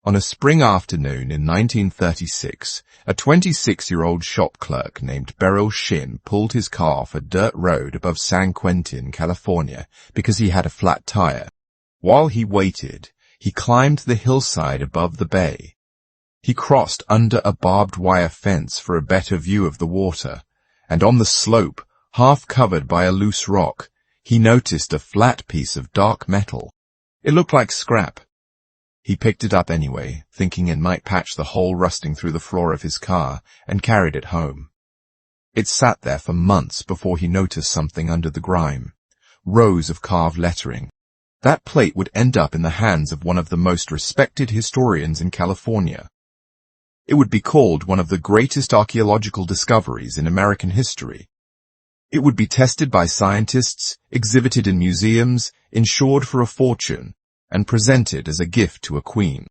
On a spring afternoon in 1936, a 26-year-old shop clerk named Beryle Shinn pulled his car off a dirt road above San Quentin, California, because he had a flat tire. While he waited, he climbed the hillside above the bay. He crossed under a barbed wire fence for a better view of the water, and on the slope, half covered by a loose rock, he noticed a flat piece of dark metal. It looked like scrap. He picked it up anyway, thinking it might patch the hole rusting through the floor of his car, and carried it home. It sat there for months before he noticed something under the grime. Rows of carved lettering. That plate would end up in the hands of one of the most respected historians in California. It would be called one of the greatest archaeological discoveries in American history. It would be tested by scientists, exhibited in museums, insured for a fortune, and presented as a gift to a queen.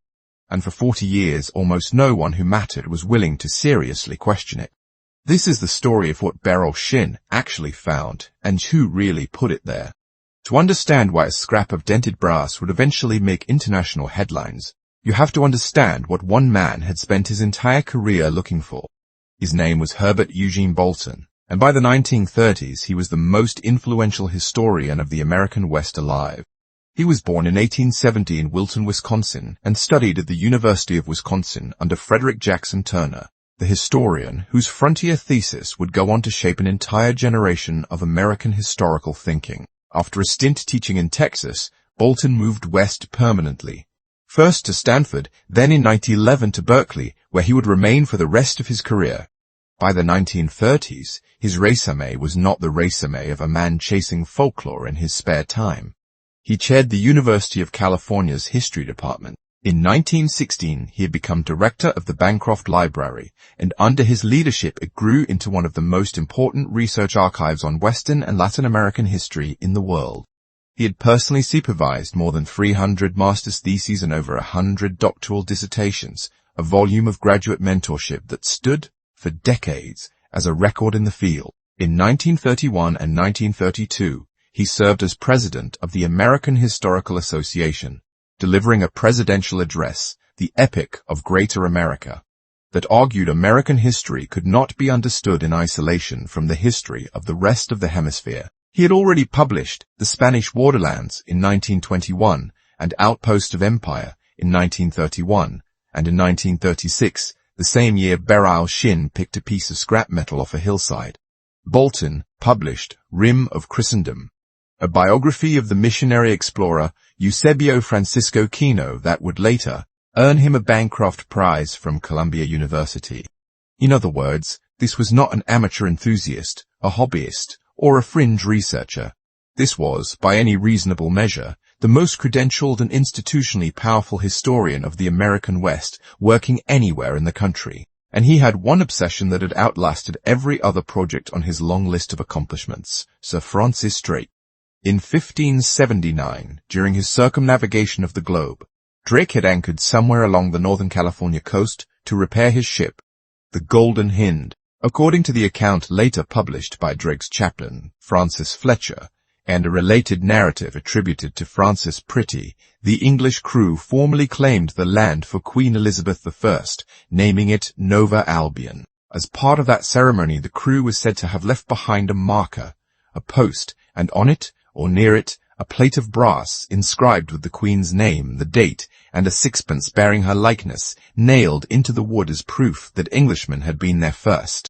And for 40 years, almost no one who mattered was willing to seriously question it. This is the story of what Beryle Shinn actually found, and who really put it there. To understand why a scrap of dented brass would eventually make international headlines, you have to understand what one man had spent his entire career looking for. His name was Herbert Eugene Bolton, and by the 1930s he was the most influential historian of the American West alive. He was born in 1870 in Wilton, Wisconsin, and studied at the University of Wisconsin under Frederick Jackson Turner, the historian whose frontier thesis would go on to shape an entire generation of American historical thinking. After a stint teaching in Texas, Bolton moved west permanently. First to Stanford, then in 1911 to Berkeley, where he would remain for the rest of his career. By the 1930s, his resume was not the resume of a man chasing folklore in his spare time. He chaired the University of California's History Department. In 1916, he had become director of the Bancroft Library, and under his leadership it grew into one of the most important research archives on Western and Latin American history in the world. He had personally supervised more than 300 master's theses and over 100 doctoral dissertations, a volume of graduate mentorship that stood, for decades, as a record in the field. In 1931 and 1932, he served as president of the American Historical Association, delivering a presidential address, the Epic of Greater America, that argued American history could not be understood in isolation from the history of the rest of the hemisphere. He had already published The Spanish Borderlands in 1921 and Outpost of Empire in 1931, and in 1936, the same year, Beryle Shinn picked a piece of scrap metal off a hillside. Bolton published Rim of Christendom, a biography of the missionary explorer Eusebio Francisco Kino that would later earn him a Bancroft Prize from Columbia University. In other words, this was not an amateur enthusiast, a hobbyist, or a fringe researcher. This was, by any reasonable measure, the most credentialed and institutionally powerful historian of the American West working anywhere in the country, and he had one obsession that had outlasted every other project on his long list of accomplishments: Sir Francis Drake. In 1579, during his circumnavigation of the globe, Drake had anchored somewhere along the Northern California coast to repair his ship, the Golden Hind. According to the account later published by Drake's chaplain, Francis Fletcher, and a related narrative attributed to Francis Pretty, the English crew formally claimed the land for Queen Elizabeth I, naming it Nova Albion. As part of that ceremony, the crew was said to have left behind a marker, a post, and on it, or near it, a plate of brass inscribed with the Queen's name, the date, and a sixpence bearing her likeness, nailed into the wood as proof that Englishmen had been there first.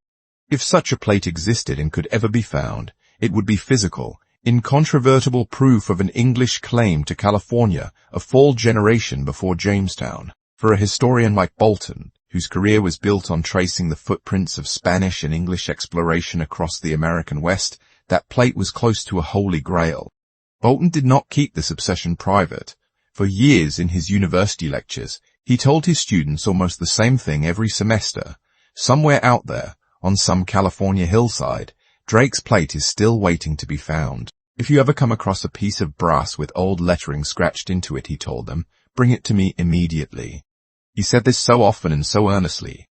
If such a plate existed and could ever be found, it would be physical, incontrovertible proof of an English claim to California a full generation before Jamestown. For a historian like Bolton, whose career was built on tracing the footprints of Spanish and English exploration across the American West, that plate was close to a holy grail. Bolton did not keep this obsession private. For years in his university lectures, he told his students almost the same thing every semester. Somewhere out there, on some California hillside, Drake's plate is still waiting to be found. If you ever come across a piece of brass with old lettering scratched into it, he told them, bring it to me immediately. He said this so often and so earnestly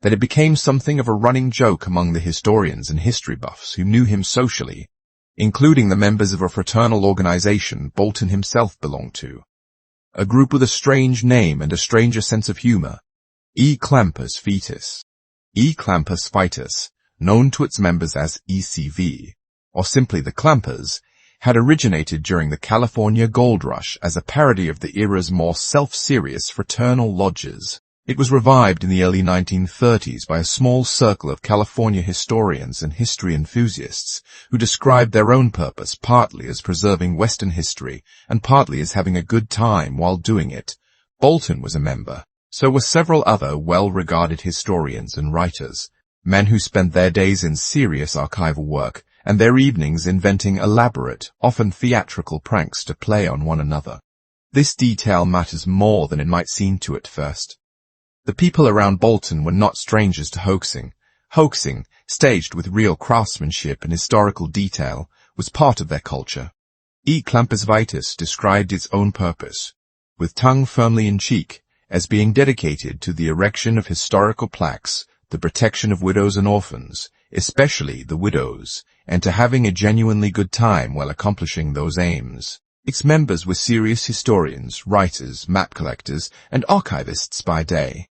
that it became something of a running joke among the historians and history buffs who knew him socially, including the members of a fraternal organization Bolton himself belonged to. A group with a strange name and a stranger sense of humor. E. Clampers fetus. E. Clampers fetus, known to its members as ECV, or simply the Clampers, had originated during the California Gold Rush as a parody of the era's more self-serious fraternal lodges. It was revived in the early 1930s by a small circle of California historians and history enthusiasts who described their own purpose partly as preserving Western history and partly as having a good time while doing it. Bolton was a member. So were several other well-regarded historians and writers, men who spent their days in serious archival work and their evenings inventing elaborate, often theatrical pranks to play on one another. This detail matters more than it might seem to at first. The people around Bolton were not strangers to hoaxing. Hoaxing, staged with real craftsmanship and historical detail, was part of their culture. E. Clampers Vitus described its own purpose, with tongue firmly in cheek, as being dedicated to the erection of historical plaques, the protection of widows and orphans, especially the widows, and to having a genuinely good time while accomplishing those aims. Its members were serious historians, writers, map collectors, and archivists by day.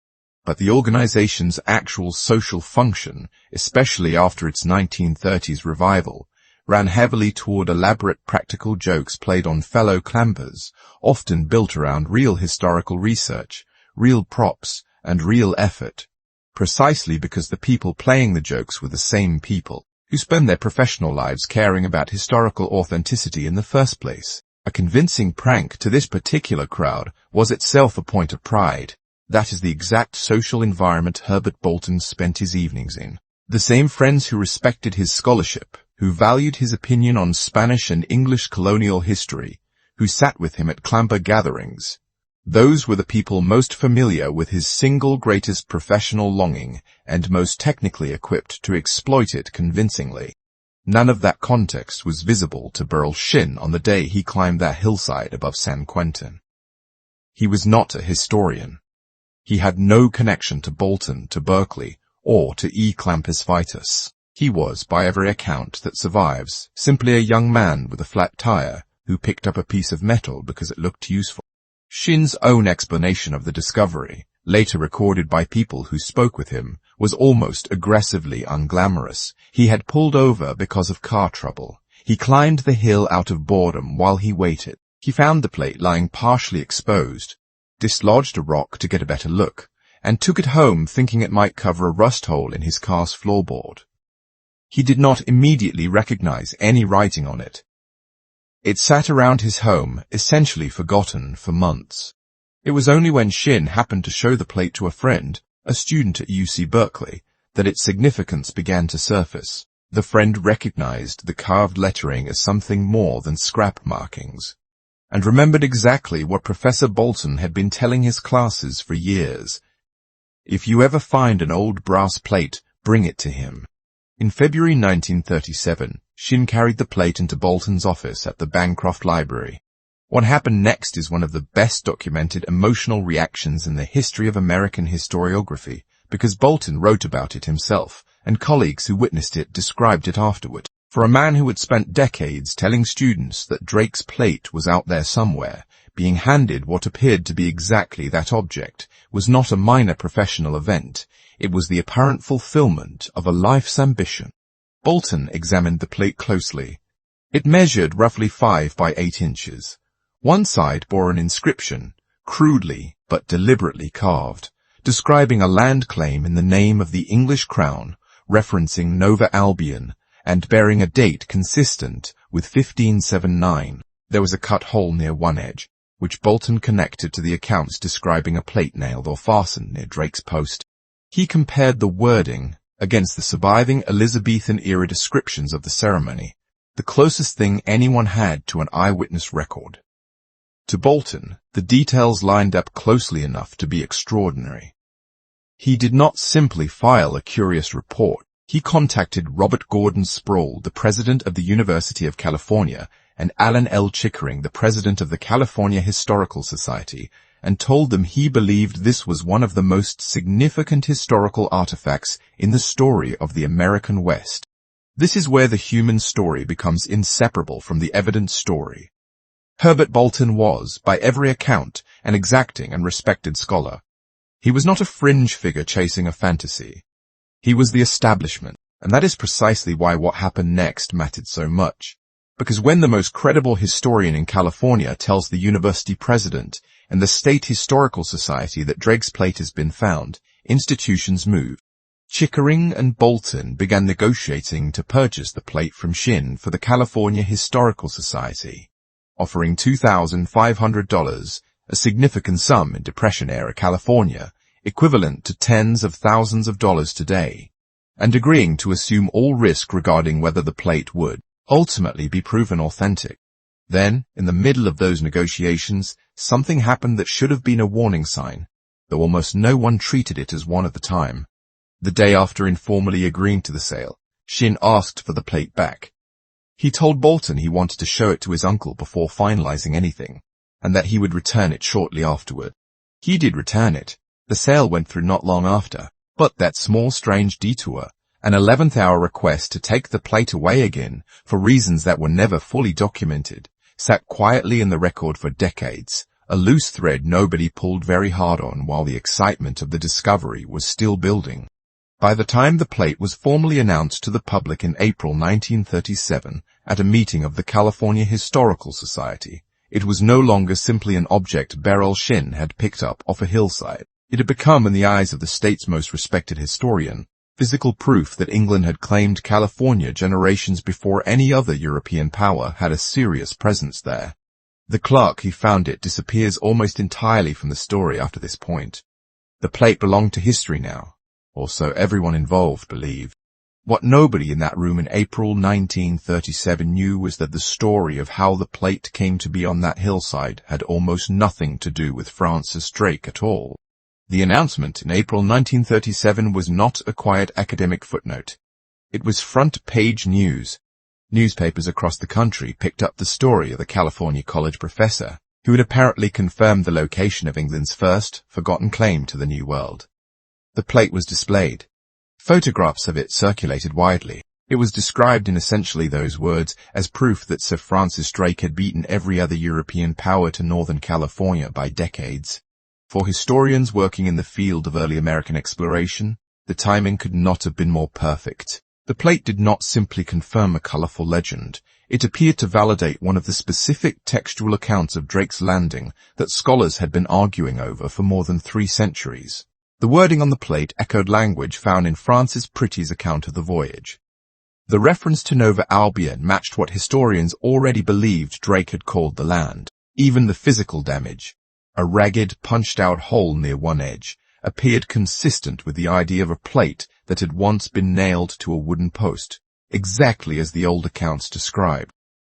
But the organization's actual social function, especially after its 1930s revival, ran heavily toward elaborate practical jokes played on fellow clampers, often built around real historical research, real props, and real effort, precisely because the people playing the jokes were the same people who spend their professional lives caring about historical authenticity in the first place. A convincing prank to this particular crowd was itself a point of pride. That is the exact social environment Herbert Bolton spent his evenings in. The same friends who respected his scholarship, who valued his opinion on Spanish and English colonial history, who sat with him at clamper gatherings. Those were the people most familiar with his single greatest professional longing and most technically equipped to exploit it convincingly. None of that context was visible to Beryle Shinn on the day he climbed that hillside above San Quentin. He was not a historian. He had no connection to Bolton, to Berkeley, or to E. Clampers Vitus. He was, by every account that survives, simply a young man with a flat tire who picked up a piece of metal because it looked useful. Shinn's own explanation of the discovery, later recorded by people who spoke with him, was almost aggressively unglamorous. He had pulled over because of car trouble. He climbed the hill out of boredom while he waited. He found the plate lying partially exposed, dislodged a rock to get a better look, and took it home thinking it might cover a rust hole in his car's floorboard. He did not immediately recognize any writing on it. It sat around his home, essentially forgotten, for months. It was only when Shinn happened to show the plate to a friend, a student at UC Berkeley, that its significance began to surface. The friend recognized the carved lettering as something more than scrap markings, and remembered exactly what Professor Bolton had been telling his classes for years. If you ever find an old brass plate, bring it to him. In February 1937, Shinn carried the plate into Bolton's office at the Bancroft Library. What happened next is one of the best documented emotional reactions in the history of American historiography, because Bolton wrote about it himself, and colleagues who witnessed it described it afterward. For a man who had spent decades telling students that Drake's plate was out there somewhere, being handed what appeared to be exactly that object was not a minor professional event. It was the apparent fulfillment of a life's ambition. Bolton examined the plate closely. It measured roughly 5 by 8 inches. One side bore an inscription, crudely but deliberately carved, describing a land claim in the name of the English crown, referencing Nova Albion, and bearing a date consistent with 1579. There was a cut hole near one edge, which Bolton connected to the accounts describing a plate nailed or fastened near Drake's post. He compared the wording against the surviving Elizabethan-era descriptions of the ceremony, the closest thing anyone had to an eyewitness record. To Bolton, the details lined up closely enough to be extraordinary. He did not simply file a curious report. He contacted Robert Gordon Sproul, the president of the University of California, and Alan L. Chickering, the president of the California Historical Society, and told them he believed this was one of the most significant historical artifacts in the story of the American West. This is where the human story becomes inseparable from the evidence story. Herbert Bolton was, by every account, an exacting and respected scholar. He was not a fringe figure chasing a fantasy. He was the establishment, and that is precisely why what happened next mattered so much. Because when the most credible historian in California tells the university president and the State Historical Society that Drake's plate has been found, institutions move. Chickering and Bolton began negotiating to purchase the plate from Shinn for the California Historical Society, offering $2,500, a significant sum in Depression-era California, equivalent to tens of thousands of dollars today, and agreeing to assume all risk regarding whether the plate would ultimately be proven authentic. Then, in the middle of those negotiations, something happened that should have been a warning sign, though almost no one treated it as one at the time. The day after informally agreeing to the sale, Shinn asked for the plate back. He told Bolton he wanted to show it to his uncle before finalizing anything, and that he would return it shortly afterward. He did return it. The sale went through not long after, but that small strange detour, an 11th-hour request to take the plate away again for reasons that were never fully documented, sat quietly in the record for decades, a loose thread nobody pulled very hard on while the excitement of the discovery was still building. By the time the plate was formally announced to the public in April 1937 at a meeting of the California Historical Society, it was no longer simply an object Beryle Shinn had picked up off a hillside. It had become, in the eyes of the state's most respected historian, physical proof that England had claimed California generations before any other European power had a serious presence there. The clerk who found it disappears almost entirely from the story after this point. The plate belonged to history now, or so everyone involved believed. What nobody in that room in April 1937 knew was that the story of how the plate came to be on that hillside had almost nothing to do with Francis Drake at all. The announcement in April 1937 was not a quiet academic footnote. It was front-page news. Newspapers across the country picked up the story of the California college professor, who had apparently confirmed the location of England's first, forgotten claim to the New World. The plate was displayed. Photographs of it circulated widely. It was described in essentially those words as proof that Sir Francis Drake had beaten every other European power to northern California by decades. For historians working in the field of early American exploration, the timing could not have been more perfect. The plate did not simply confirm a colorful legend. It appeared to validate one of the specific textual accounts of Drake's landing that scholars had been arguing over for more than 3 centuries. The wording on the plate echoed language found in Francis Pretty's account of the voyage. The reference to Nova Albion matched what historians already believed Drake had called the land. Even the physical damage, a ragged, punched-out hole near one edge, appeared consistent with the idea of a plate that had once been nailed to a wooden post, exactly as the old accounts described.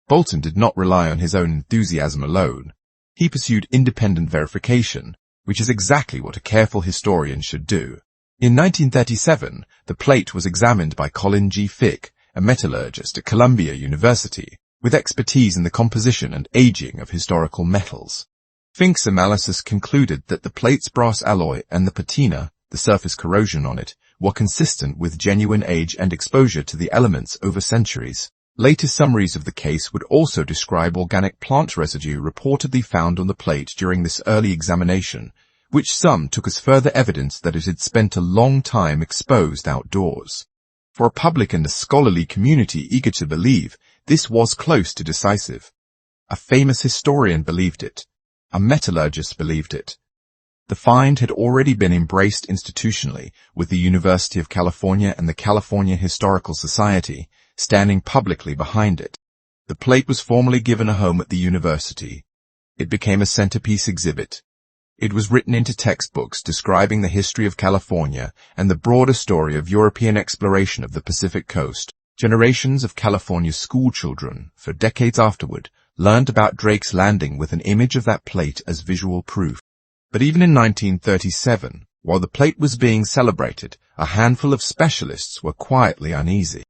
Bolton did not rely on his own enthusiasm alone. He pursued independent verification, which is exactly what a careful historian should do. In 1937, the plate was examined by Colin G. Fick, a metallurgist at Columbia University, with expertise in the composition and aging of historical metals. Fink's analysis concluded that the plate's brass alloy and the patina, the surface corrosion on it, were consistent with genuine age and exposure to the elements over centuries. Later summaries of the case would also describe organic plant residue reportedly found on the plate during this early examination, which some took as further evidence that it had spent a long time exposed outdoors. For a public and a scholarly community eager to believe, this was close to decisive. A famous historian believed it. A metallurgist believed it. The find had already been embraced institutionally, with the University of California and the California Historical Society standing publicly behind it. The plate was formally given a home at the university. It became a centerpiece exhibit. It was written into textbooks describing the history of California and the broader story of European exploration of the Pacific coast. Generations of California schoolchildren, for decades afterward, learned about Drake's landing with an image of that plate as visual proof. But even in 1937, while the plate was being celebrated, a handful of specialists were quietly uneasy.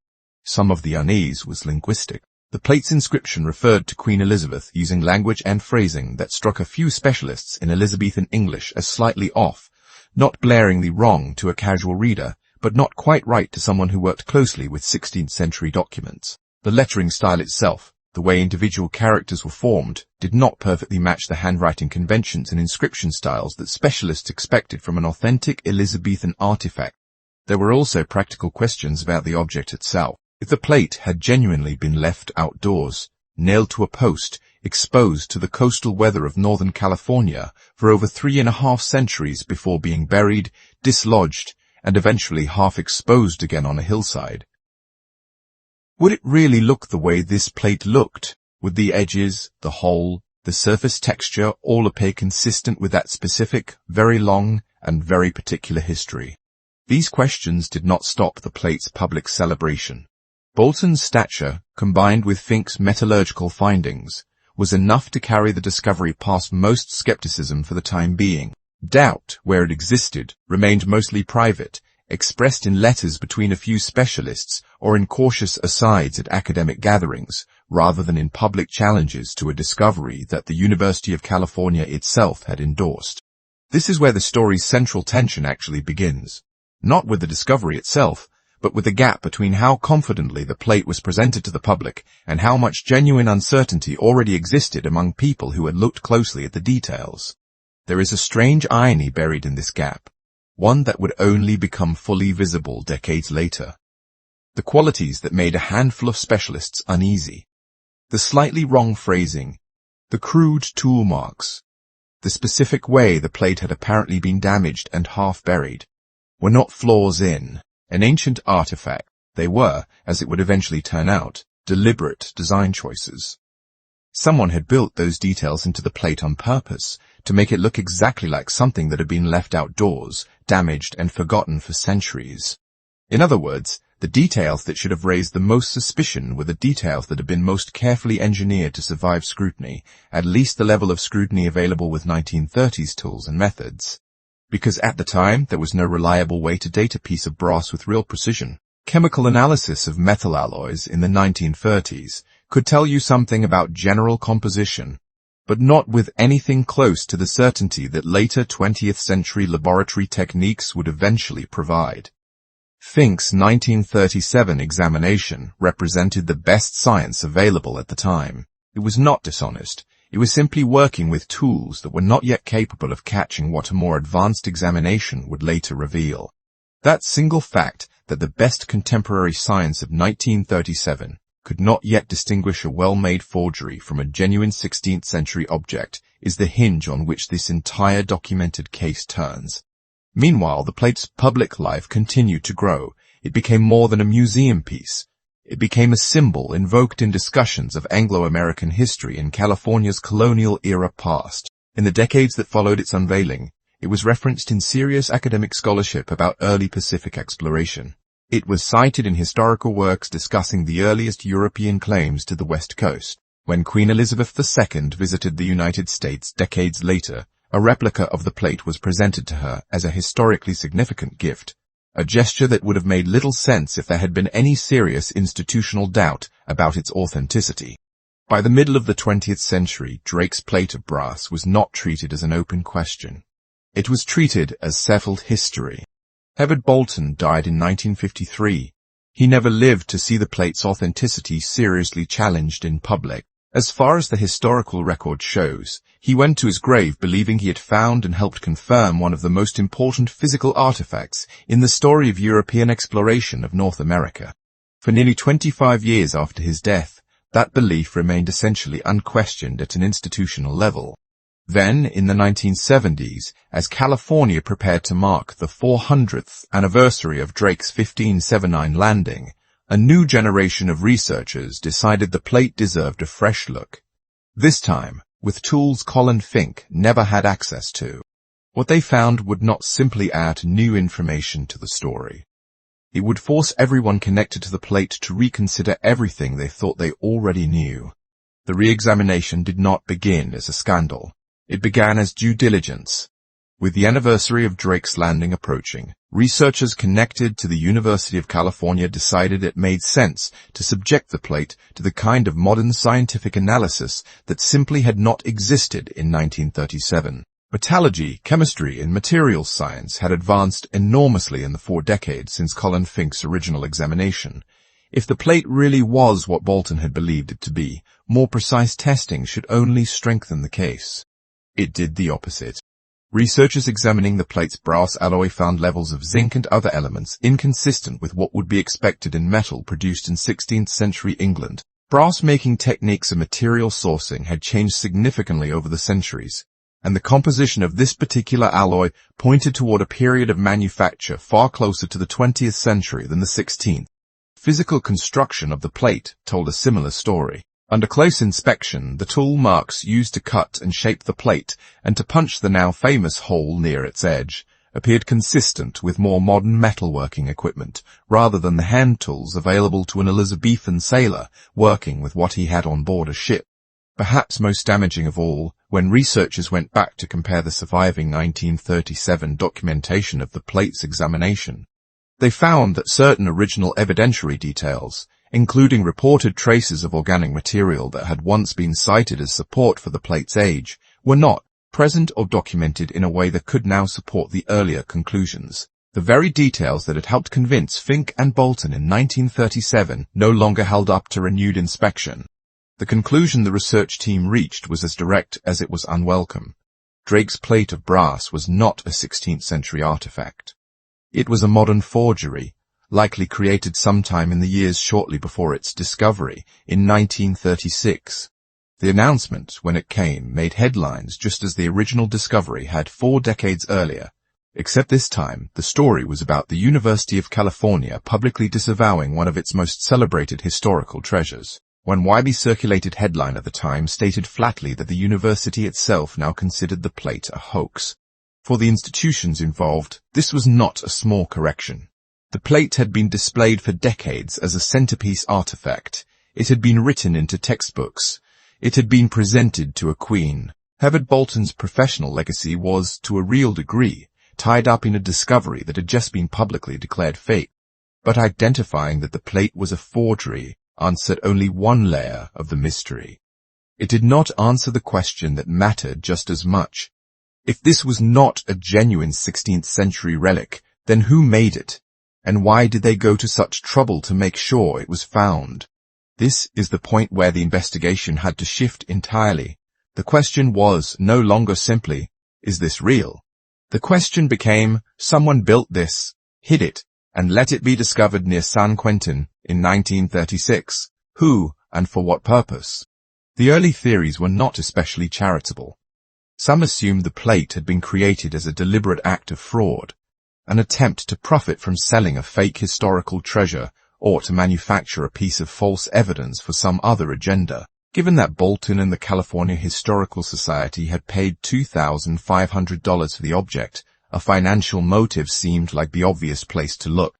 Some of the unease was linguistic. The plate's inscription referred to Queen Elizabeth using language and phrasing that struck a few specialists in Elizabethan English as slightly off, not blaringly wrong to a casual reader, but not quite right to someone who worked closely with 16th century documents. The lettering style itself, The way individual characters were formed did not perfectly match the handwriting conventions and inscription styles that specialists expected from an authentic Elizabethan artifact. There were also practical questions about the object itself. If the plate had genuinely been left outdoors, nailed to a post, exposed to the coastal weather of Northern California for over 3.5 centuries before being buried, dislodged, and eventually half exposed again on a hillside, would it really look the way this plate looked, with the edges, the hole, the surface texture all appear consistent with that specific, very long, and very particular history? These questions did not stop the plate's public celebration. Bolton's stature, combined with Fink's metallurgical findings, was enough to carry the discovery past most skepticism for the time being. Doubt, where it existed, remained mostly private, expressed in letters between a few specialists or in cautious asides at academic gatherings, rather than in public challenges to a discovery that the University of California itself had endorsed. This is where the story's central tension actually begins. Not with the discovery itself, but with the gap between how confidently the plate was presented to the public and how much genuine uncertainty already existed among people who had looked closely at the details. There is a strange irony buried in this gap, one that would only become fully visible decades later. The qualities that made a handful of specialists uneasy. The slightly wrong phrasing, the crude tool marks, the specific way the plate had apparently been damaged and half buried, were not flaws in an ancient artifact. They were, as it would eventually turn out, deliberate design choices. Someone had built those details into the plate on purpose, to make it look exactly like something that had been left outdoors, damaged and forgotten for centuries. In other words, the details that should have raised the most suspicion were the details that had been most carefully engineered to survive scrutiny, at least the level of scrutiny available with 1930s tools and methods. Because at the time, there was no reliable way to date a piece of brass with real precision. Chemical analysis of metal alloys in the 1930s could tell you something about general composition, but not with anything close to the certainty that later 20th century laboratory techniques would eventually provide. Fink's 1937 examination represented the best science available at the time. It was not dishonest. It was simply working with tools that were not yet capable of catching what a more advanced examination would later reveal. That single fact that the best contemporary science of 1937 could not yet distinguish a well-made forgery from a genuine 16th century object is the hinge on which this entire documented case turns. Meanwhile, the plate's public life continued to grow. It became more than a museum piece. It became a symbol invoked in discussions of Anglo-American history in California's colonial era past. In the decades that followed its unveiling, it was referenced in serious academic scholarship about early Pacific exploration. It was cited in historical works discussing the earliest European claims to the West Coast. When Queen Elizabeth II visited the United States decades later, a replica of the plate was presented to her as a historically significant gift, a gesture that would have made little sense if there had been any serious institutional doubt about its authenticity. By the middle of the 20th century, Drake's plate of brass was not treated as an open question. It was treated as settled history. Herbert Bolton died in 1953. He never lived to see the plate's authenticity seriously challenged in public. As far as the historical record shows, he went to his grave believing he had found and helped confirm one of the most important physical artifacts in the story of European exploration of North America. For nearly 25 years after his death, that belief remained essentially unquestioned at an institutional level. Then, in the 1970s, as California prepared to mark the 400th anniversary of Drake's 1579 landing, a new generation of researchers decided the plate deserved a fresh look. This time, with tools Colin Fink never had access to. What they found would not simply add new information to the story. It would force everyone connected to the plate to reconsider everything they thought they already knew. The re-examination did not begin as a scandal. It began as due diligence. With the anniversary of Drake's landing approaching, researchers connected to the University of California decided it made sense to subject the plate to the kind of modern scientific analysis that simply had not existed in 1937. Metallurgy, chemistry, and materials science had advanced enormously in the 4 decades since Colin Fink's original examination. If the plate really was what Bolton had believed it to be, more precise testing should only strengthen the case. It did the opposite. Researchers examining the plate's brass alloy found levels of zinc and other elements inconsistent with what would be expected in metal produced in 16th century England. Brass-making techniques and material sourcing had changed significantly over the centuries, and the composition of this particular alloy pointed toward a period of manufacture far closer to the 20th century than the 16th. Physical construction of the plate told a similar story. Under close inspection, the tool marks used to cut and shape the plate and to punch the now famous hole near its edge appeared consistent with more modern metalworking equipment, rather than the hand tools available to an Elizabethan sailor working with what he had on board a ship. Perhaps most damaging of all, when researchers went back to compare the surviving 1937 documentation of the plate's examination, they found that certain original evidentiary details, including reported traces of organic material that had once been cited as support for the plate's age, were not present or documented in a way that could now support the earlier conclusions. The very details that had helped convince Fink and Bolton in 1937 no longer held up to renewed inspection. The conclusion the research team reached was as direct as it was unwelcome. Drake's plate of brass was not a 16th century artifact. It was a modern forgery, likely created sometime in the years shortly before its discovery, in 1936. The announcement, when it came, made headlines just as the original discovery had 4 decades earlier, except this time the story was about the University of California publicly disavowing one of its most celebrated historical treasures. One widely circulated headline at the time stated flatly that the university itself now considered the plate a hoax. For the institutions involved, this was not a small correction. The plate had been displayed for decades as a centerpiece artifact. It had been written into textbooks. It had been presented to a queen. Herbert Bolton's professional legacy was, to a real degree, tied up in a discovery that had just been publicly declared fake. But identifying that the plate was a forgery answered only one layer of the mystery. It did not answer the question that mattered just as much. If this was not a genuine 16th century relic, then who made it? And why did they go to such trouble to make sure it was found? This is the point where the investigation had to shift entirely. The question was no longer simply, is this real? The question became, someone built this, hid it, and let it be discovered near San Quentin in 1936. Who, and for what purpose? The early theories were not especially charitable. Some assumed the plate had been created as a deliberate act of fraud, an attempt to profit from selling a fake historical treasure or to manufacture a piece of false evidence for some other agenda. Given that Bolton and the California Historical Society had paid $2,500 for the object, a financial motive seemed like the obvious place to look.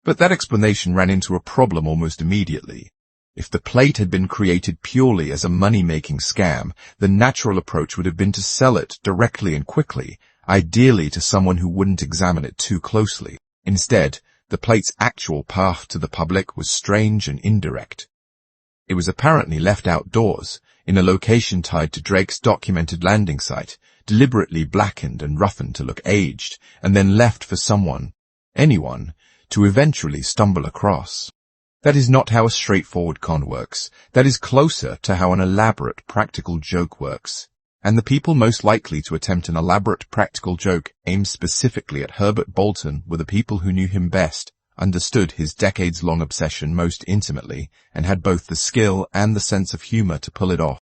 But that explanation ran into a problem almost immediately. If the plate had been created purely as a money-making scam, the natural approach would have been to sell it directly and quickly, ideally to someone who wouldn't examine it too closely. Instead, the plate's actual path to the public was strange and indirect. It was apparently left outdoors, in a location tied to Drake's documented landing site, deliberately blackened and roughened to look aged, and then left for someone, anyone, to eventually stumble across. That is not how a straightforward con works. That is closer to how an elaborate practical joke works. And the people most likely to attempt an elaborate practical joke aimed specifically at Herbert Bolton were the people who knew him best, understood his decades-long obsession most intimately, and had both the skill and the sense of humor to pull it off.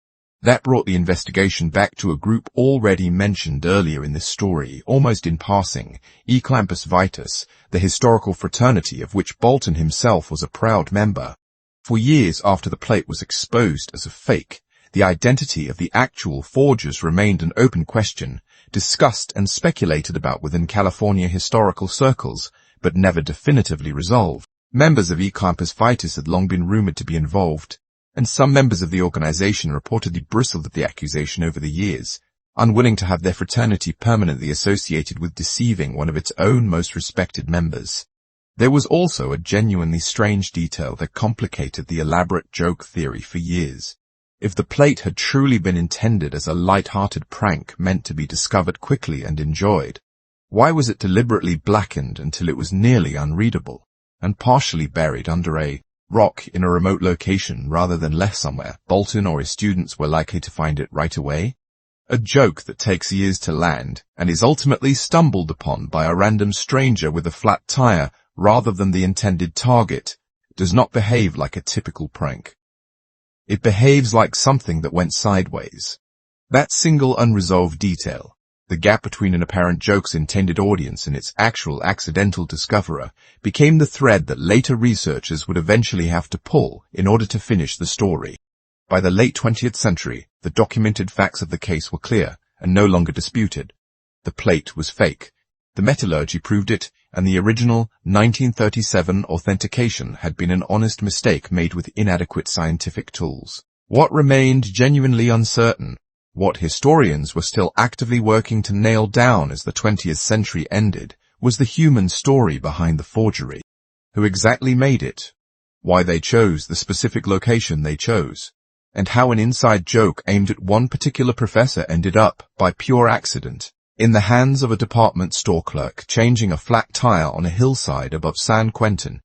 That brought the investigation back to a group already mentioned earlier in this story, almost in passing, Eclampus Vitus, the historical fraternity of which Bolton himself was a proud member. For years after the plate was exposed as a fake, the identity of the actual forgers remained an open question, discussed and speculated about within California historical circles, but never definitively resolved. Members of Eclampus Vitus had long been rumored to be involved, and some members of the organization reportedly bristled at the accusation over the years, unwilling to have their fraternity permanently associated with deceiving one of its own most respected members. There was also a genuinely strange detail that complicated the elaborate joke theory for years. If the plate had truly been intended as a light-hearted prank meant to be discovered quickly and enjoyed, why was it deliberately blackened until it was nearly unreadable, and partially buried under a rock in a remote location rather than left somewhere, Bolton or his students were likely to find it right away? A joke that takes years to land and is ultimately stumbled upon by a random stranger with a flat tire rather than the intended target does not behave like a typical prank. It behaves like something that went sideways. That single unresolved detail, the gap between an apparent joke's intended audience and its actual accidental discoverer, became the thread that later researchers would eventually have to pull in order to finish the story. By the late 20th century, the documented facts of the case were clear and no longer disputed. The plate was fake. The metallurgy proved it, and the original 1937 authentication had been an honest mistake made with inadequate scientific tools. What remained genuinely uncertain, what historians were still actively working to nail down as the 20th century ended, was the human story behind the forgery. Who exactly made it? Why they chose the specific location they chose? And how an inside joke aimed at one particular professor ended up, by pure accident, in the hands of a department store clerk changing a flat tire on a hillside above San Quentin.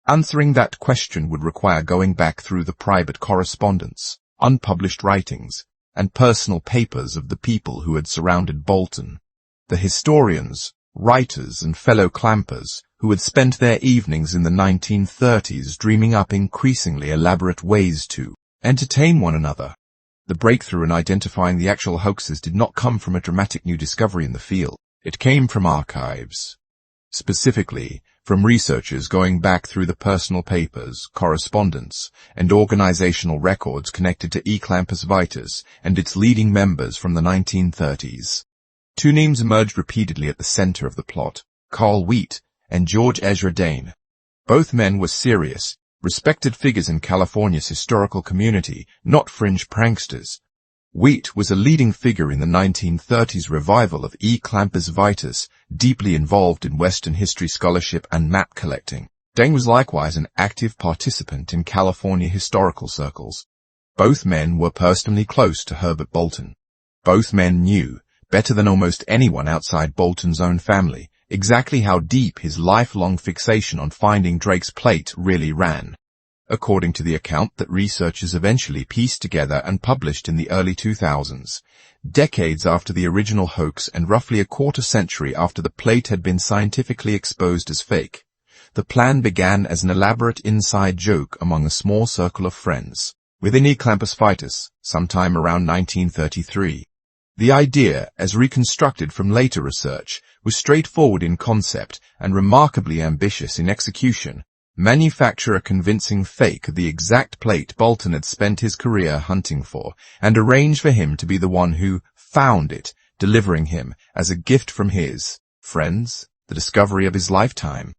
Answering that question would require going back through the private correspondence, unpublished writings, and personal papers of the people who had surrounded Bolton. The historians, writers, and fellow clampers who had spent their evenings in the 1930s dreaming up increasingly elaborate ways to entertain one another. The breakthrough in identifying the actual hoaxes did not come from a dramatic new discovery in the field. It came from archives. Specifically, from researchers going back through the personal papers, correspondence, and organizational records connected to Eclampus Vitus and its leading members from the 1930s. Two names emerged repeatedly at the center of the plot: Carl Wheat and George Ezra Dane. Both men were serious, respected figures in California's historical community, not fringe pranksters. Wheat was a leading figure in the 1930s revival of Eclampus Vitus, deeply involved in Western history scholarship and map collecting. Dane was likewise an active participant in California historical circles. Both men were personally close to Herbert Bolton. Both men knew, better than almost anyone outside Bolton's own family, exactly how deep his lifelong fixation on finding Drake's plate really ran. According to the account that researchers eventually pieced together and published in the early 2000s, decades after the original hoax and roughly a quarter century after the plate had been scientifically exposed as fake, the plan began as an elaborate inside joke among a small circle of friends within Eclampus Vitus, sometime around 1933. The idea, as reconstructed from later research, was straightforward in concept and remarkably ambitious in execution. Manufacture a convincing fake of the exact plate Bolton had spent his career hunting for, and arrange for him to be the one who found it, delivering him, as a gift from his friends, the discovery of his lifetime.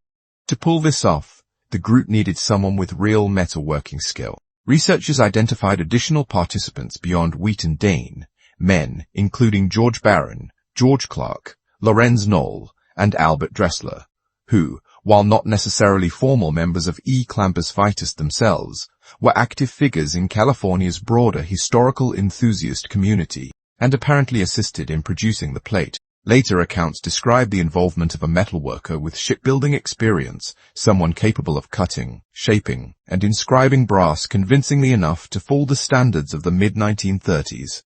To pull this off, the group needed someone with real metalworking skill. Researchers identified additional participants beyond Wheat and Dane, men including George Barron, George Clerk, Lorenz Knoll, and Albert Dressler, who, while not necessarily formal members of Eclampus Vitus themselves, were active figures in California's broader historical enthusiast community, and apparently assisted in producing the plate. Later accounts describe the involvement of a metalworker with shipbuilding experience, someone capable of cutting, shaping, and inscribing brass convincingly enough to fool the standards of the mid-1930s.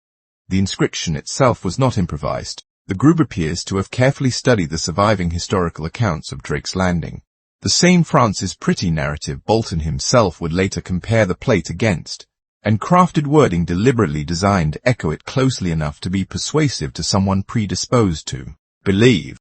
The inscription itself was not improvised. The group appears to have carefully studied the surviving historical accounts of Drake's landing. The same Francis Pretty narrative Bolton himself would later compare the plate against, and crafted wording deliberately designed to echo it closely enough to be persuasive to someone predisposed to believe.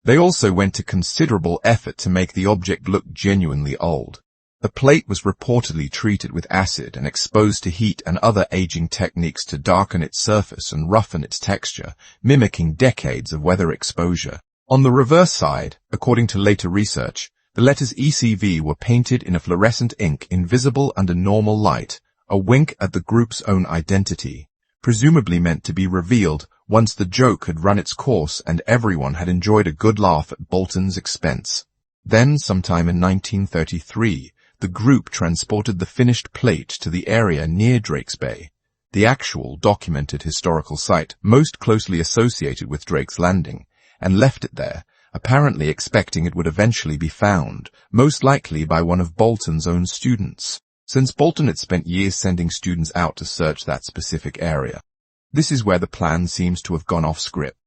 They also went to considerable effort to make the object look genuinely old. The plate was reportedly treated with acid and exposed to heat and other aging techniques to darken its surface and roughen its texture, mimicking decades of weather exposure. On the reverse side, according to later research, the letters ECV were painted in a fluorescent ink invisible under normal light, a wink at the group's own identity, presumably meant to be revealed once the joke had run its course and everyone had enjoyed a good laugh at Bolton's expense. Then, sometime in 1933, the group transported the finished plate to the area near Drake's Bay, the actual documented historical site most closely associated with Drake's landing, and left it there, apparently expecting it would eventually be found, most likely by one of Bolton's own students, since Bolton had spent years sending students out to search that specific area. This is where the plan seems to have gone off script.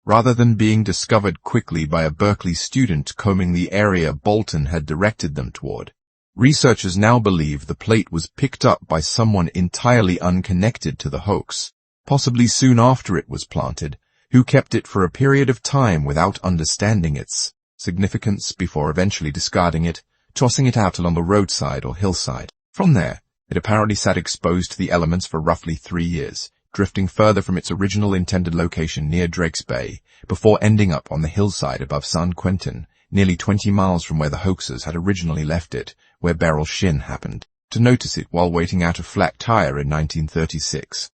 Rather than being discovered quickly by a Berkeley student combing the area Bolton had directed them toward, researchers now believe the plate was picked up by someone entirely unconnected to the hoax, possibly soon after it was planted, who kept it for a period of time without understanding its significance before eventually discarding it, tossing it out along the roadside or hillside. From there, it apparently sat exposed to the elements for roughly 3 years, drifting further from its original intended location near Drake's Bay, before ending up on the hillside above San Quentin, nearly 20 miles from where the hoaxers had originally left it, where Beryle Shinn happened to notice it while waiting out a flat tire in 1936.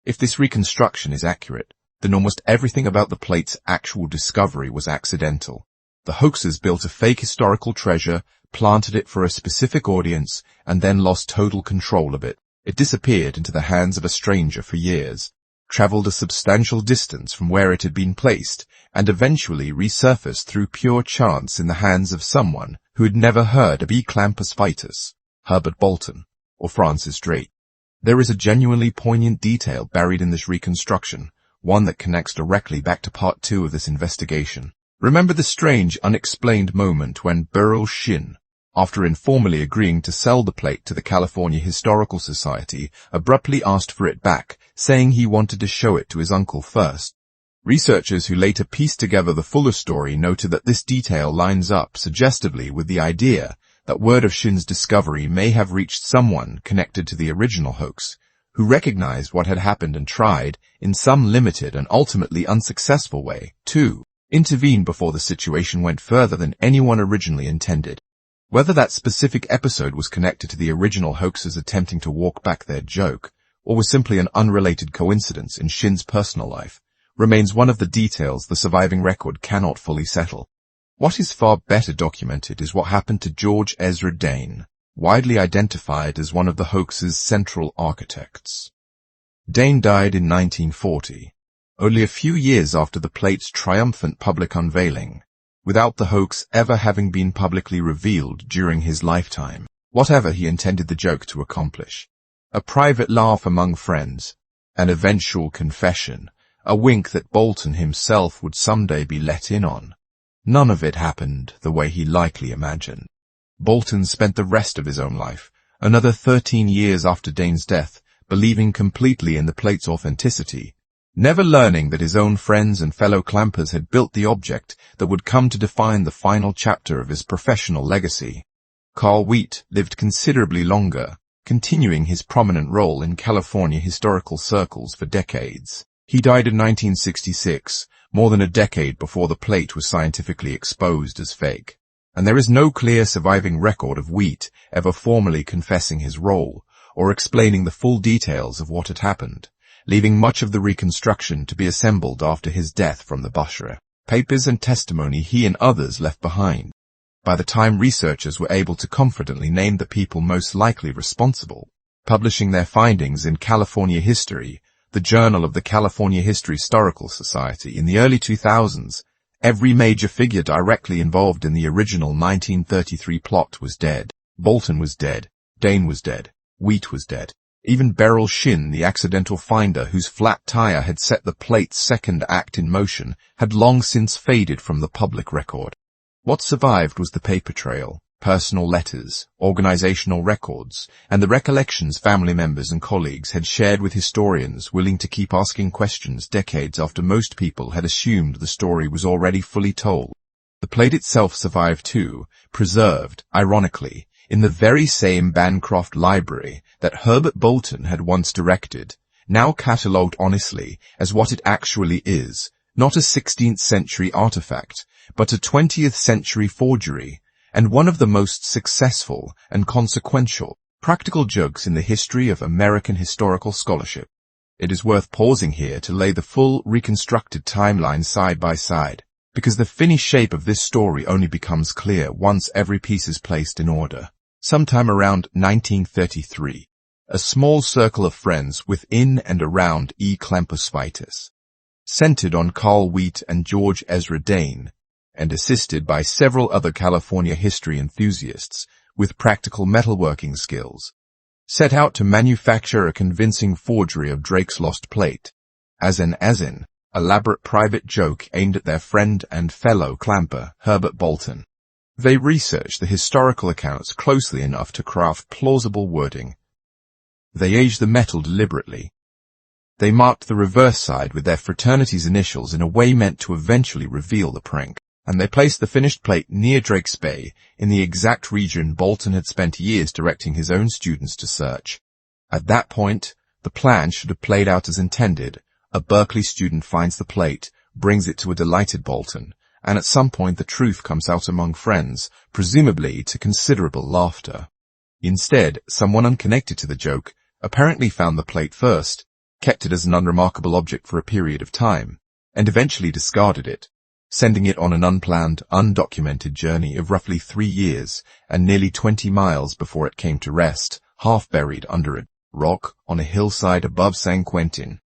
If this reconstruction is accurate, then almost everything about the plate's actual discovery was accidental. The hoaxers built a fake historical treasure, planted it for a specific audience, and then lost total control of it. It disappeared into the hands of a stranger for years, traveled a substantial distance from where it had been placed, and eventually resurfaced through pure chance in the hands of someone who had never heard of E. clampus vitus, Herbert Bolton, or Francis Drake. There is a genuinely poignant detail buried in this reconstruction, one that connects directly back to part 2 of this investigation. Remember the strange, unexplained moment when Beryle Shinn, after informally agreeing to sell the plate to the California Historical Society, abruptly asked for it back, saying he wanted to show it to his uncle first. Researchers who later pieced together the fuller story noted that this detail lines up suggestively with the idea that word of Shinn's discovery may have reached someone connected to the original hoax, who recognized what had happened and tried, in some limited and ultimately unsuccessful way, to intervene before the situation went further than anyone originally intended. Whether that specific episode was connected to the original hoaxers attempting to walk back their joke, or was simply an unrelated coincidence in Shinn's personal life, remains one of the details the surviving record cannot fully settle. What is far better documented is what happened to George Ezra Dane, widely identified as one of the hoax's central architects. Dane died in 1940, only a few years after the plate's triumphant public unveiling, without the hoax ever having been publicly revealed during his lifetime, whatever he intended the joke to accomplish. A private laugh among friends, an eventual confession, a wink that Bolton himself would someday be let in on. None of it happened the way he likely imagined. Bolton spent the rest of his own life, another 13 years after Dane's death, believing completely in the plate's authenticity, never learning that his own friends and fellow clampers had built the object that would come to define the final chapter of his professional legacy. Carl Wheat lived considerably longer, continuing his prominent role in California historical circles for decades. He died in 1966, more than a decade before the plate was scientifically exposed as fake. And there is no clear surviving record of Wheat ever formally confessing his role or explaining the full details of what had happened, leaving much of the reconstruction to be assembled after his death from the Bushra papers and testimony he and others left behind. By the time researchers were able to confidently name the people most likely responsible, publishing their findings in California History, the Journal of the California Historical Society, in the early 2000s, every major figure directly involved in the original 1933 plot was dead. Bolton was dead. Dane was dead. Wheat was dead. Even Beryle Shinn, the accidental finder whose flat tire had set the plate's second act in motion, had long since faded from the public record. What survived was the paper trail, personal letters, organizational records, and the recollections family members and colleagues had shared with historians willing to keep asking questions decades after most people had assumed the story was already fully told. The plate itself survived too, preserved, ironically, in the very same Bancroft library that Herbert Bolton had once directed, now catalogued honestly as what it actually is, not a 16th century artifact, but a 20th century forgery, and one of the most successful and consequential practical jokes in the history of American historical scholarship. It is worth pausing here to lay the full reconstructed timeline side by side, because the finished shape of this story only becomes clear once every piece is placed in order. Sometime around 1933, a small circle of friends within and around E. clampus vitus, centered on Carl Wheat and George Ezra Dane, and assisted by several other California history enthusiasts with practical metalworking skills, set out to manufacture a convincing forgery of Drake's lost plate, as an elaborate private joke aimed at their friend and fellow clamper, Herbert Bolton. They researched the historical accounts closely enough to craft plausible wording. They aged the metal deliberately. They marked the reverse side with their fraternity's initials in a way meant to eventually reveal the prank, and they placed the finished plate near Drake's Bay, in the exact region Bolton had spent years directing his own students to search. At that point, the plan should have played out as intended. A Berkeley student finds the plate, brings it to a delighted Bolton, and at some point the truth comes out among friends, presumably to considerable laughter. Instead, someone unconnected to the joke apparently found the plate first, kept it as an unremarkable object for a period of time, and eventually discarded it, sending it on an unplanned, undocumented journey of roughly 3 years and nearly 20 miles before it came to rest, half buried under a rock on a hillside above San Quentin.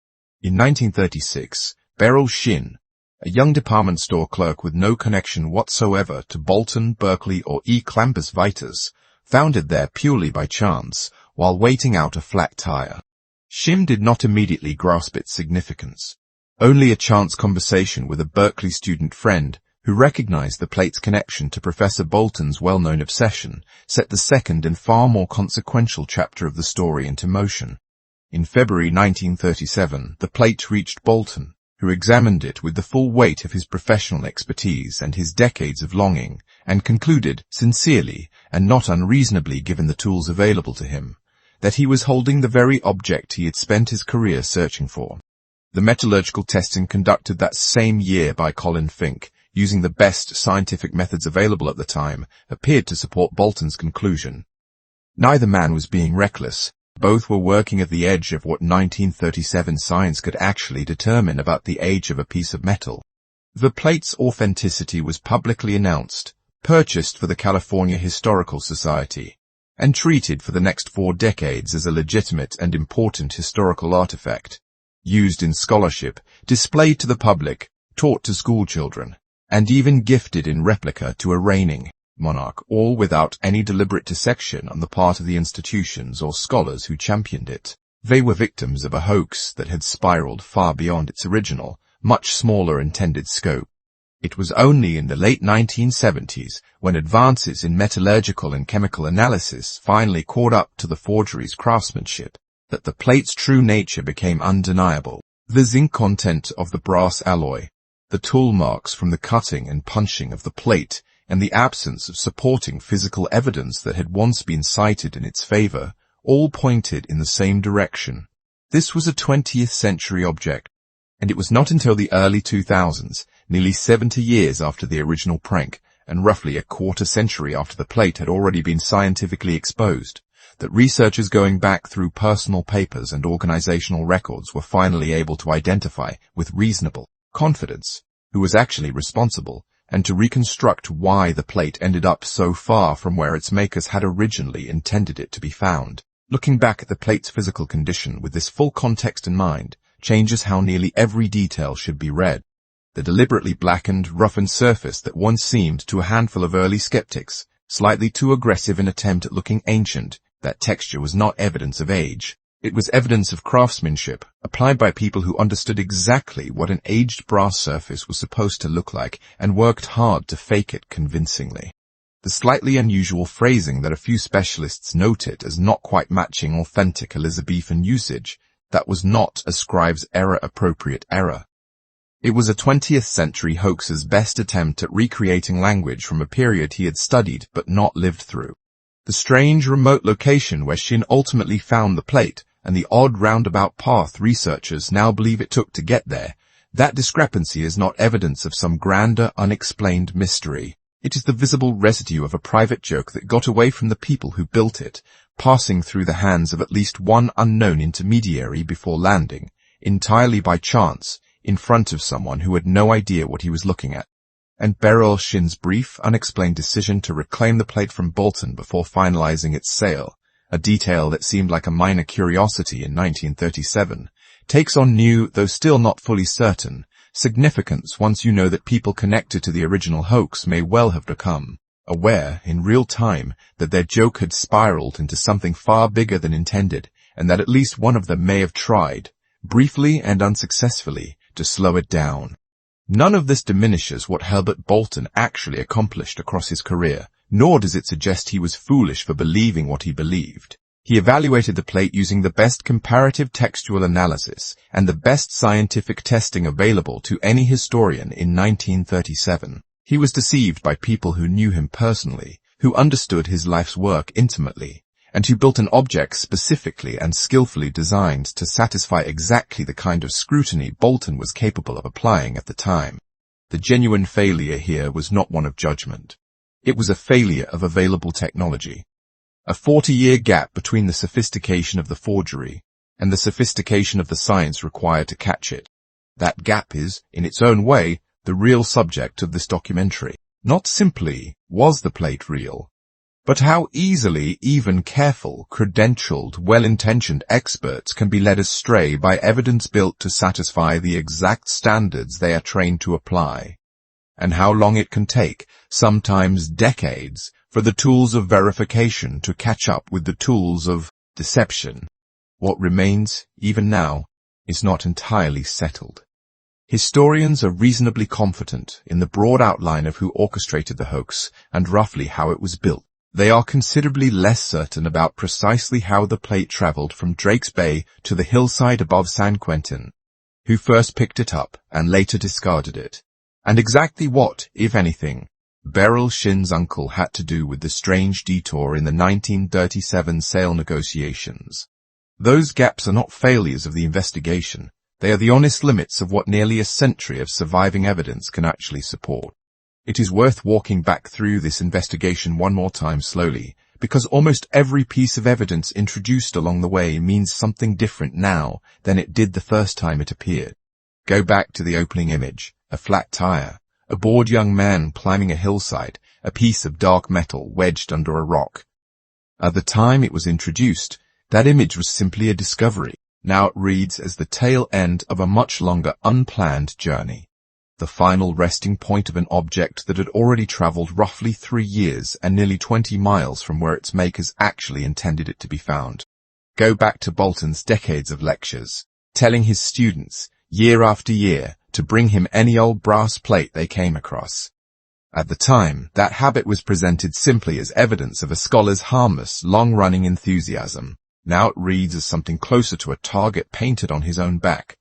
In 1936, Beryle Shinn, a young department store clerk with no connection whatsoever to Bolton, Berkeley, or E. Clampus Vitus, found it there purely by chance while waiting out a flat tire. Shinn did not immediately grasp its significance. Only a chance conversation with a Berkeley student friend who recognized the plate's connection to Professor Bolton's well-known obsession set the second and far more consequential chapter of the story into motion. In February 1937, the plate reached Bolton, who examined it with the full weight of his professional expertise and his decades of longing, and concluded, sincerely and not unreasonably given the tools available to him, that he was holding the very object he had spent his career searching for. The metallurgical testing conducted that same year by Colin Fink, using the best scientific methods available at the time, appeared to support Bolton's conclusion. Neither man was being reckless. Both were working at the edge of what 1937 science could actually determine about the age of a piece of metal. The plate's authenticity was publicly announced, purchased for the California Historical Society, and treated for the next 4 decades as a legitimate and important historical artifact, used in scholarship, displayed to the public, taught to schoolchildren, and even gifted in replica to a reigning monarch, all without any deliberate dissection on the part of the institutions or scholars who championed it. They were victims of a hoax that had spiraled far beyond its original, much smaller intended scope. It was only in the late 1970s, when advances in metallurgical and chemical analysis finally caught up to the forgery's craftsmanship, that the plate's true nature became undeniable. The zinc content of the brass alloy, the tool marks from the cutting and punching of the plate, and the absence of supporting physical evidence that had once been cited in its favor, all pointed in the same direction. This was a 20th century object, and it was not until the early 2000s, nearly 70 years after the original prank, and roughly a quarter century after the plate had already been scientifically exposed, that researchers going back through personal papers and organizational records were finally able to identify, with reasonable confidence, who was actually responsible, and to reconstruct why the plate ended up so far from where its makers had originally intended it to be found. Looking back at the plate's physical condition with this full context in mind changes how nearly every detail should be read. The deliberately blackened, roughened surface that once seemed to a handful of early skeptics slightly too aggressive in attempt at looking ancient, that texture was not evidence of age. It was evidence of craftsmanship, applied by people who understood exactly what an aged brass surface was supposed to look like and worked hard to fake it convincingly. The slightly unusual phrasing that a few specialists noted as not quite matching authentic Elizabethan usage, that was not a scribe's error-appropriate error. It was a 20th century hoaxer's best attempt at recreating language from a period he had studied but not lived through. The strange remote location where Shinn ultimately found the plate, and the odd roundabout path researchers now believe it took to get there, that discrepancy is not evidence of some grander, unexplained mystery. It is the visible residue of a private joke that got away from the people who built it, passing through the hands of at least one unknown intermediary before landing, entirely by chance, in front of someone who had no idea what he was looking at. And Beryle Shinn's brief, unexplained decision to reclaim the plate from Bolton before finalizing its sale, a detail that seemed like a minor curiosity in 1937, takes on new, though still not fully certain, significance once you know that people connected to the original hoax may well have become aware in real time that their joke had spiraled into something far bigger than intended, and that at least one of them may have tried, briefly and unsuccessfully, to slow it down. None of this diminishes what Herbert Bolton actually accomplished across his career, nor does it suggest he was foolish for believing what he believed. He evaluated the plate using the best comparative textual analysis and the best scientific testing available to any historian in 1937. He was deceived by people who knew him personally, who understood his life's work intimately, and who built an object specifically and skillfully designed to satisfy exactly the kind of scrutiny Bolton was capable of applying at the time. The genuine failure here was not one of judgment. It was a failure of available technology. A 40-year gap between the sophistication of the forgery and the sophistication of the science required to catch it. That gap is, in its own way, the real subject of this documentary. Not simply, was the plate real, but how easily even careful, credentialed, well-intentioned experts can be led astray by evidence built to satisfy the exact standards they are trained to apply, and how long it can take, sometimes decades, for the tools of verification to catch up with the tools of deception. What remains, even now, is not entirely settled. Historians are reasonably confident in the broad outline of who orchestrated the hoax and roughly how it was built. They are considerably less certain about precisely how the plate traveled from Drake's Bay to the hillside above San Quentin, who first picked it up and later discarded it, and exactly what, if anything, Beryle Shinn's uncle had to do with the strange detour in the 1937 sale negotiations. Those gaps are not failures of the investigation. They are the honest limits of what nearly a century of surviving evidence can actually support. It is worth walking back through this investigation one more time slowly, because almost every piece of evidence introduced along the way means something different now than it did the first time it appeared. Go back to the opening image, a flat tire, a bored young man climbing a hillside, a piece of dark metal wedged under a rock. At the time it was introduced, that image was simply a discovery. Now it reads as the tail end of a much longer unplanned journey. The final resting point of an object that had already traveled roughly 3 years and nearly 20 miles from where its makers actually intended it to be found. Go back to Bolton's decades of lectures, telling his students, year after year, to bring him any old brass plate they came across. At the time, that habit was presented simply as evidence of a scholar's harmless, long-running enthusiasm. Now it reads as something closer to a target painted on his own back.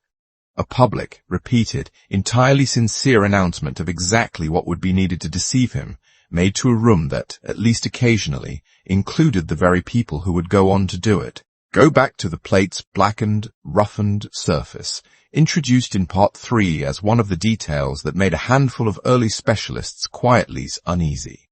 A public, repeated, entirely sincere announcement of exactly what would be needed to deceive him, made to a room that, at least occasionally, included the very people who would go on to do it. Go back to the plate's blackened, roughened surface, introduced in Part 3 as one of the details that made a handful of early specialists quietly uneasy.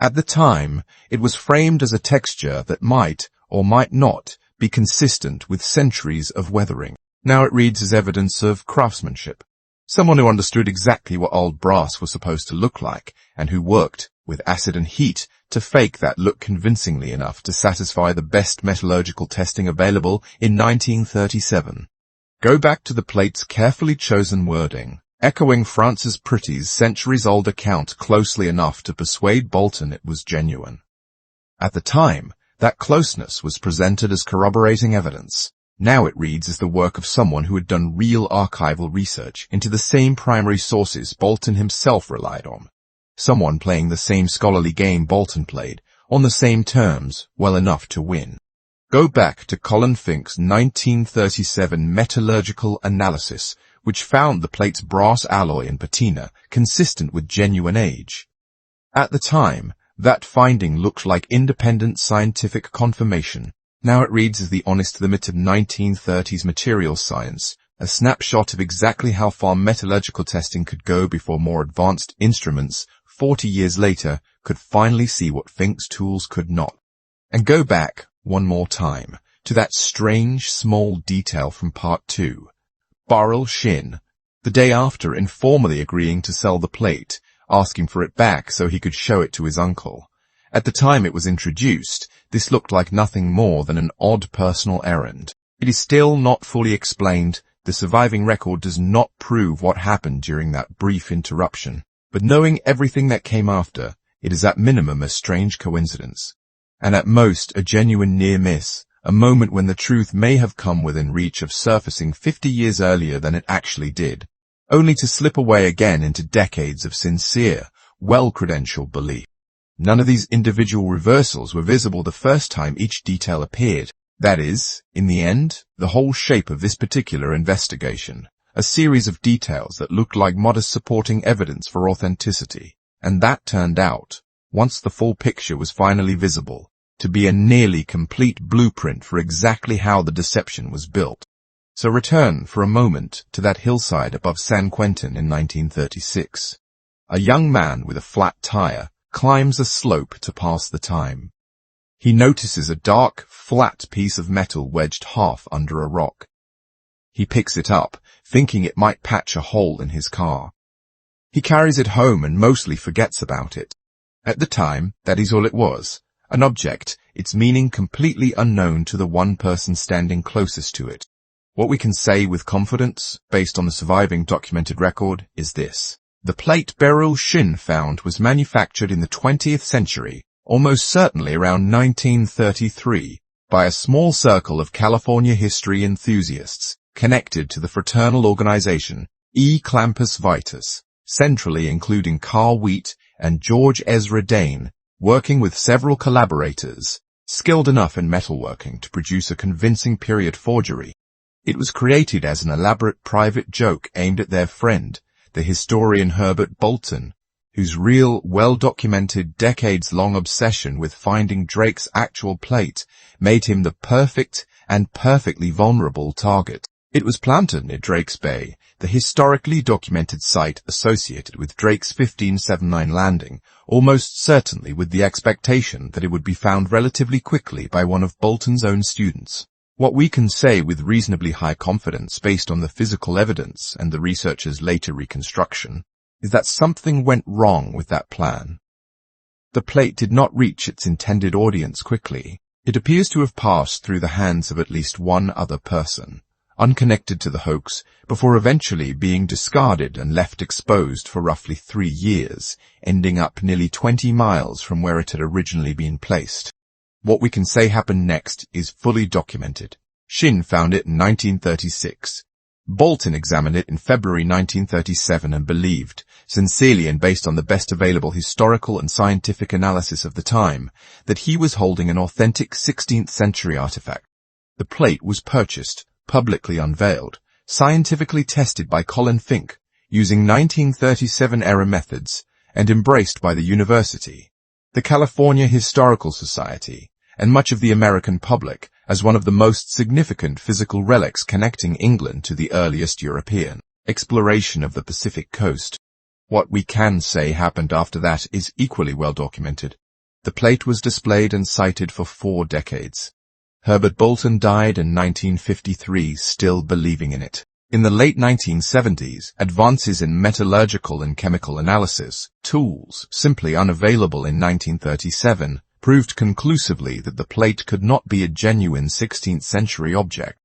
At the time, it was framed as a texture that might, or might not, be consistent with centuries of weathering. Now it reads as evidence of craftsmanship. Someone who understood exactly what old brass was supposed to look like, and who worked, with acid and heat, to fake that look convincingly enough to satisfy the best metallurgical testing available in 1937. Go back to the plate's carefully chosen wording, echoing Francis Pretty's centuries-old account closely enough to persuade Bolton it was genuine. At the time, that closeness was presented as corroborating evidence. Now it reads as the work of someone who had done real archival research into the same primary sources Bolton himself relied on. Someone playing the same scholarly game Bolton played, on the same terms, well enough to win. Go back to Colin Fink's 1937 metallurgical analysis, which found the plate's brass alloy and patina consistent with genuine age. At the time, that finding looked like independent scientific confirmation. Now it reads as the honest limit of 1930s materials science, a snapshot of exactly how far metallurgical testing could go before more advanced instruments, 40 years later, could finally see what Fink's tools could not. And go back, one more time, to that strange, small detail from Part 2. Beryle Shinn, the day after informally agreeing to sell the plate, asking for it back so he could show it to his uncle. At the time it was introduced, this looked like nothing more than an odd personal errand. It is still not fully explained, The surviving record does not prove what happened during that brief interruption, but knowing everything that came after, it is at minimum a strange coincidence, and at most a genuine near miss, a moment when the truth may have come within reach of surfacing 50 years earlier than it actually did, only to slip away again into decades of sincere, well-credentialed belief. None of these individual reversals were visible the first time each detail appeared. That is, in the end, the whole shape of this particular investigation, a series of details that looked like modest supporting evidence for authenticity, and that turned out, once the full picture was finally visible, to be a nearly complete blueprint for exactly how the deception was built. So return for a moment to that hillside above San Quentin in 1936. A young man with a flat tire climbs a slope to pass the time. He notices a dark, flat piece of metal wedged half under a rock. He picks it up, thinking it might patch a hole in his car. He carries it home and mostly forgets about it. At the time, that is all it was, an object, its meaning completely unknown to the one person standing closest to it. What we can say with confidence, based on the surviving documented record, is this. The plate Beryle Shinn found was manufactured in the 20th century, almost certainly around 1933, by a small circle of California history enthusiasts connected to the fraternal organization E. Clampus Vitus, centrally including Carl Wheat and George Ezra Dane, working with several collaborators, skilled enough in metalworking to produce a convincing period forgery. It was created as an elaborate private joke aimed at their friend, the historian Herbert Bolton, whose real, well-documented, decades-long obsession with finding Drake's actual plate made him the perfect and perfectly vulnerable target. It was planted near Drake's Bay, the historically documented site associated with Drake's 1579 landing, almost certainly with the expectation that it would be found relatively quickly by one of Bolton's own students. What we can say with reasonably high confidence based on the physical evidence and the researcher's later reconstruction is that something went wrong with that plan. The plate did not reach its intended audience quickly. It appears to have passed through the hands of at least one other person, unconnected to the hoax, before eventually being discarded and left exposed for roughly 3 years, ending up nearly 20 miles from where it had originally been placed. What we can say happened next is fully documented. Shinn found it in 1936. Bolton examined it in February 1937 and believed, sincerely and based on the best available historical and scientific analysis of the time, that he was holding an authentic 16th century artifact. The plate was purchased, publicly unveiled, scientifically tested by Colin Fink, using 1937-era methods, and embraced by the university, the California Historical Society, and much of the American public as one of the most significant physical relics connecting England to the earliest European exploration of the Pacific coast. What we can say happened after that is equally well documented. The plate was displayed and cited for 4 decades. Herbert Bolton died in 1953 still believing in it. In the late 1970s, advances in metallurgical and chemical analysis, tools simply unavailable in 1937, proved conclusively that the plate could not be a genuine 16th century object.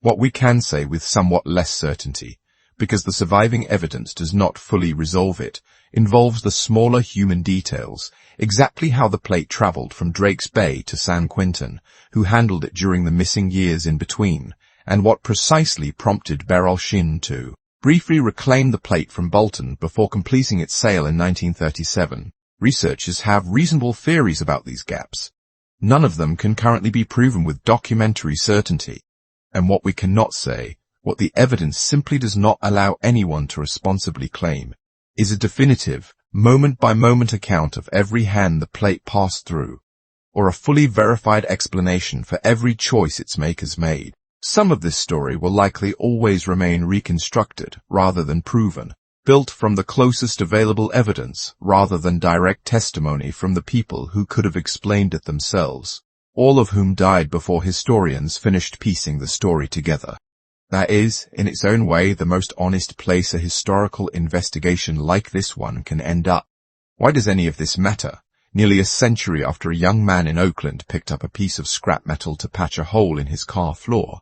What we can say with somewhat less certainty, because the surviving evidence does not fully resolve it, involves the smaller human details, exactly how the plate traveled from Drake's Bay to San Quentin, who handled it during the missing years in between, and what precisely prompted Beryle Shinn to briefly reclaim the plate from Bolton before completing its sale in 1937. Researchers have reasonable theories about these gaps. None of them can currently be proven with documentary certainty. And what we cannot say, what the evidence simply does not allow anyone to responsibly claim, is a definitive, moment-by-moment account of every hand the plate passed through, or a fully verified explanation for every choice its makers made. Some of this story will likely always remain reconstructed rather than proven, built from the closest available evidence rather than direct testimony from the people who could have explained it themselves, all of whom died before historians finished piecing the story together. That is, in its own way, the most honest place a historical investigation like this one can end up. Why does any of this matter? Nearly a century after a young man in Oakland picked up a piece of scrap metal to patch a hole in his car floor,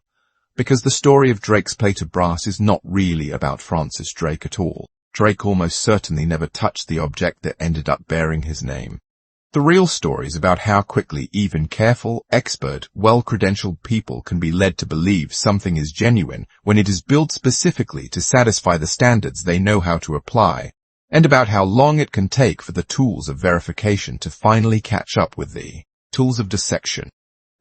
Because the story of Drake's plate of brass is not really about Francis Drake at all. Drake almost certainly never touched the object that ended up bearing his name. The real story is about how quickly even careful, expert, well-credentialed people can be led to believe something is genuine when it is built specifically to satisfy the standards they know how to apply, and about how long it can take for the tools of verification to finally catch up with the tools of dissection.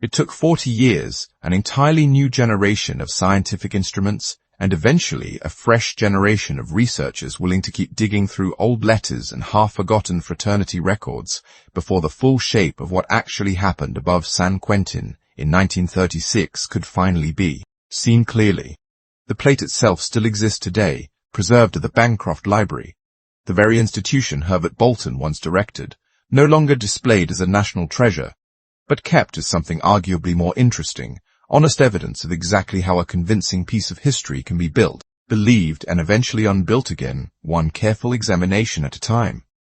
It took 40 years, an entirely new generation of scientific instruments, and eventually a fresh generation of researchers willing to keep digging through old letters and half-forgotten fraternity records before the full shape of what actually happened above San Quentin in 1936 could finally be seen clearly. The plate itself still exists today, preserved at the Bancroft Library, the very institution Herbert Bolton once directed, no longer displayed as a national treasure, but kept as something arguably more interesting, honest evidence of exactly how a convincing piece of history can be built, believed, and eventually unbuilt again, one careful examination at a time.